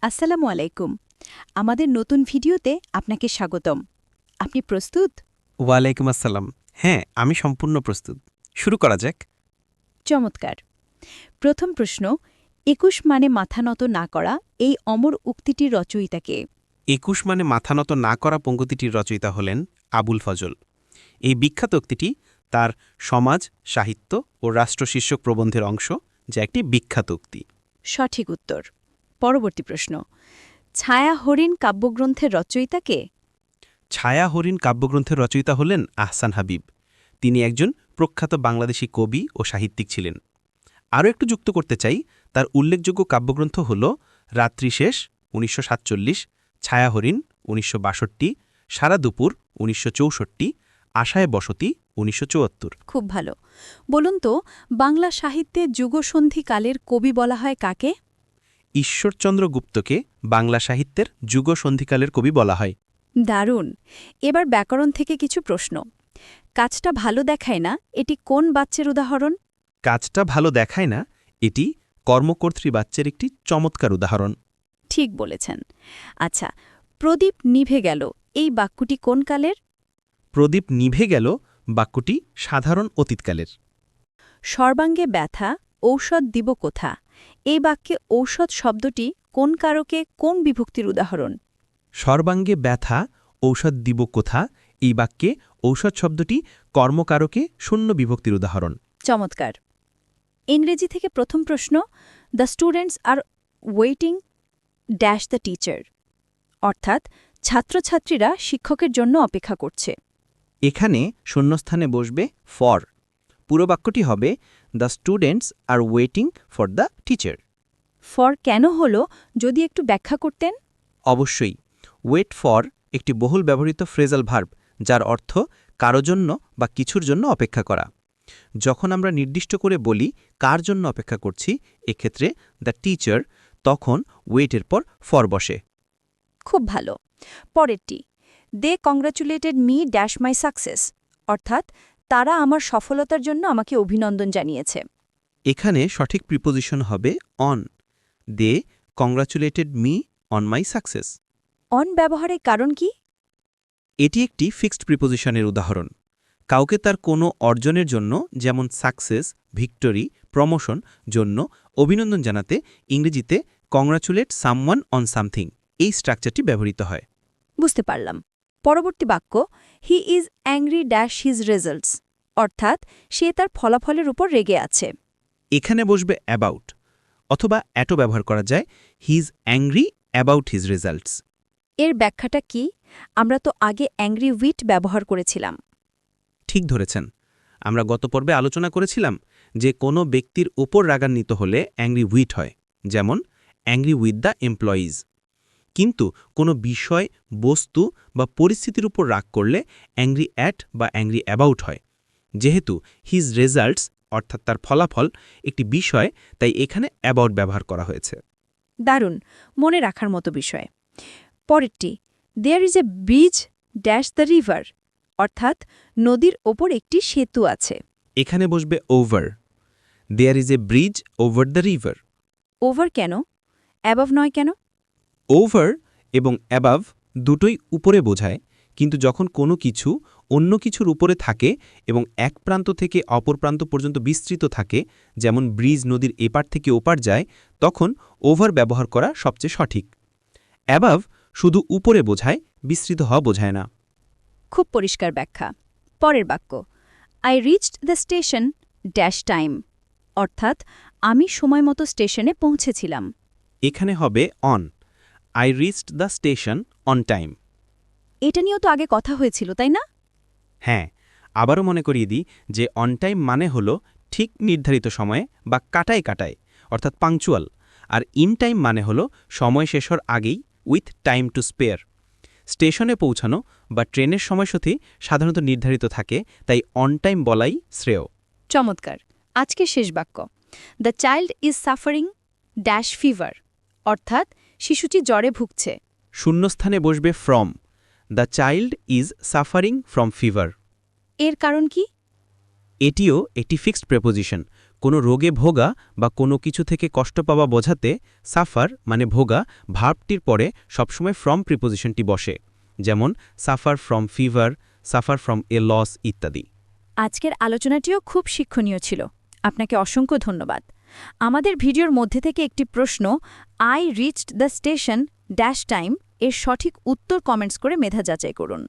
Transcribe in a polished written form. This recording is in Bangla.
আসসালামু আলাইকুম। আমাদের নতুন ভিডিওতে আপনাকে স্বাগতম। আপনি প্রস্তুত? ওয়ালাইকুম আসসালাম। হ্যাঁ, আমি সম্পূর্ণ প্রস্তুত। শুরু করা যাক। চমৎকার। প্রথম প্রশ্ন, ২১ মানে মাথা নত না করা, এই অমর উক্তিটির রচয়িতা কে? ২১ মানে মাথা নত না করা পঙ্ক্তিটির রচয়িতা হলেন আবুল ফজল। এই বিখ্যাত উক্তিটি তার সমাজ, সাহিত্য ও রাষ্ট্র শীর্ষক প্রবন্ধের অংশ, যা একটি বিখ্যাত উক্তি। সঠিক উত্তর। পরবর্তী প্রশ্ন, ছায়া হরিণ কাব্যগ্রন্থের রচয়িতা কে? ছায়া হরিণ কাব্যগ্রন্থের রচয়িতা হলেন আহসান হাবিব। তিনি একজন প্রখ্যাত বাংলাদেশী কবি ও সাহিত্যিক ছিলেন। আরও একটু যুক্ত করতে চাই, তার উল্লেখযোগ্য কাব্যগ্রন্থ হল রাত্রি শেষ ১৯৪৭, ছায়া হরিণ ১৯৬২, সারা দুপুর ১৯৬৪, আশায় বসতি ১৯৭৪। খুব ভালো। বলুন তো, বাংলা সাহিত্যে যুগসন্ধিকালের কবি বলা হয় কাকে? ঈশ্বরচন্দ্র গুপ্তকে বাংলা সাহিত্যের যুগসন্ধিকালের কবি বলা হয়। দারুণ। এবার ব্যাকরণ থেকে কিছু প্রশ্ন। কাজটা ভালো দেখায় না, এটি কোন বাচ্চের উদাহরণ? কাজটা ভালো দেখায় না, এটি কর্মকর্ত্রী বাচ্চার একটি চমৎকার উদাহরণ। ঠিক বলেছেন। আচ্ছা, প্রদীপ নিভে গেল, এই বাক্যটি কোন কালের? প্রদীপ নিভে গেল বাক্যটি সাধারণ অতীতকালের। সর্বাঙ্গে ব্যথা, ঔষধ দিব কোথা, এই বাক্যে ঔষধ শব্দটি কোন কারকে কোন বিভক্তির উদাহরণ? সর্বাঙ্গে ব্যথা, ঔষধ দিব কোথা, এই বাক্যে ঔষধ শব্দটি কর্মকারকে শূন্য বিভক্তির উদাহরণ। চমৎকার। ইংরেজি থেকে প্রথম প্রশ্ন, the students are waiting dash the teacher, অর্থাৎ ছাত্রছাত্রীরা শিক্ষকের জন্য অপেক্ষা করছে। এখানে শূন্যস্থানে বসবে ফর। পুরো বাক্যটি হবে the students are waiting for the teacher. For কেন হলো, যদি একটু ব্যাখ্যা করতেন? অবশ্যই, ওয়েট ফর একটি বহুল ব্যবহৃত ফ্রেজাল ভার্ব, যার অর্থ কারো জন্য বা কিছুর জন্য অপেক্ষা করা। যখন আমরা নির্দিষ্ট করে বলি কার জন্য অপেক্ষা করছি, এক্ষেত্রে দ্য টিচার, তখন ওয়েটের পর ফর বসে। খুব ভালো। পরেরটি, they congratulated me dash my success, অর্থাৎ তারা আমার সফলতার জন্য আমাকে অভিনন্দন জানিয়েছে। এখানে সঠিক প্রিপোজিশন হবে on. They congratulated me on my success. On ব্যবহারের কারণ কি? এটি একটি ফিক্সড প্রিপোজিশনের উদাহরণ। কাউকে তার কোনো অর্জনের জন্য, যেমন সাকসেস, ভিক্টরি, প্রমোশন জন্য অভিনন্দন জানাতে ইংরেজিতে কংগ্রাচুলেট সামওয়ান অন সামথিং, এই স্ট্রাকচারটি ব্যবহৃত হয়। বুঝতে পারলাম। পরবর্তী বাক্য, he is angry dash his results, অর্থাৎ সে তার ফলাফলের উপর রেগে আছে। এখানে বসবে অ্যাবাউট, অথবা অ্যাটো ব্যবহার করা যায়, he is angry about his results. এর ব্যাখ্যাটা কি? আমরা তো আগে অ্যাংরি উইথ ব্যবহার করেছিলাম। ঠিক ধরেছেন। আমরা গত পর্বে আলোচনা করেছিলাম যে কোনো ব্যক্তির ওপর রাগান্বিত হলে অ্যাংরি উইথ হয়, যেমন অ্যাংরি উইথ দ্য এমপ্লয়িজ। কিন্তু কোনো বিষয়, বস্তু বা পরিস্থিতির উপর রাগ করলে অ্যাংরি অ্যাট বা অ্যাংরি অ্যাবাউট হয়। যেহেতু হিজ রেজাল্টস অর্থাৎ তার ফলাফল একটি বিষয়, তাই এখানে অ্যাবাউট ব্যবহার করা হয়েছে। দারুণ, মনে রাখার মতো বিষয়। পরেরটি, there is a bridge dash the river, অর্থাৎ নদীর ওপর একটি সেতু আছে। এখানে বসবে over. There is a bridge over the river. Over কেন, অ্যাবভ নয় কেন? ওভার এবং অ্যাবাভ দুটোই উপরে বোঝায়, কিন্তু যখন কোনো কিছু অন্য কিছুর উপরে থাকে এবং এক প্রান্ত থেকে অপর প্রান্ত পর্যন্ত বিস্তৃত থাকে, যেমন ব্রিজ নদীর এপার থেকে ওপার যায়, তখন ওভার ব্যবহার করা সবচেয়ে সঠিক। অ্যাবাভ শুধু উপরে বোঝায়, বিস্তৃত হওয়া বোঝায় না। খুব পরিষ্কার ব্যাখ্যা। পরের বাক্য, I reached the station dash time, অর্থাৎ আমি সময়মতো স্টেশনে পৌঁছেছিলাম। এখানে হবে on. I reached the station on time. এটা নিয়েও তো আগে কথা হয়েছিল, তাই না? হ্যাঁ, আবারও মনে করিয়ে দিই যে অন টাইম মানে হল ঠিক নির্ধারিত সময়ে বা কাটায় কাটায়, অর্থাৎ পাংচুয়াল। আর ইন টাইম মানে হল সময় শেষ হওয়ার আগেই, উইথ টাইম টু স্পেয়ার। স্টেশনে পৌঁছানো বা ট্রেনের সময়সূচি সাধারণত নির্ধারিত থাকে, তাই অন টাইম বলাই শ্রেয়। চমৎকার। আজকের শেষ বাক্য, the child is suffering dash fever, অর্থাৎ শিশুটি জ্বরে ভুগছে। শূন্যস্থানে বসবে from. The child is suffering from fever. এর কারণ কি? এটিও একটি ফিক্সড প্রেপোজিশন। কোনো রোগে ভোগা বা কোনো কিছু থেকে কষ্ট পাওয়া বোঝাতে সাফার মানে ভোগা ভার্বটির পরে সবসময় ফ্রম প্রিপোজিশনটি বসে, যেমন suffer from fever, suffer from a loss ইত্যাদি। আজকের আলোচনাটিও খুব শিক্ষণীয় ছিল। আপনাকে অসংখ্য ধন্যবাদ। আমাদের ভিডিওর মধ্যে থেকে একটি প্রশ্ন, I reached the station dash time এর সঠিক উত্তর কমেন্টস করে মেধা যাচাই করুন।